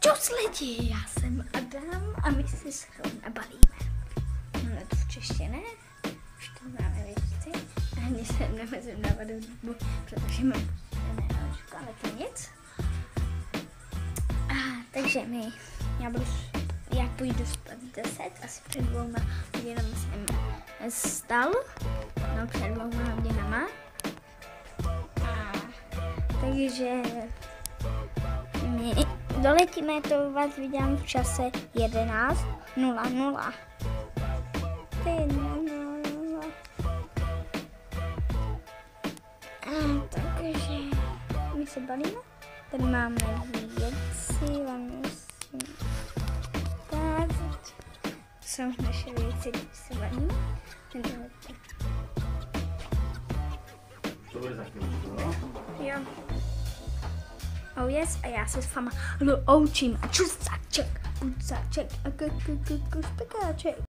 Čus lidi, já jsem Adam a my si schrouna balíme. No to v češtině, už to máme věci. A mě se nemezím dávat do dobu, protože mám nenáčku, ale to nic. Takže já půjdu spát 10, asi před 2 hodinama jsem vstal. No před 2 hodinama. Takže my doletíme, to vás vidím v čase 11:00. Takže my se balíme. Tady máme věci, vám musím ukázat. To jsou naše věci, když se balíme. To bude za chvíli, no? Jo. Oh yes, a já se s váma loučím. A čusáček, a špekáček.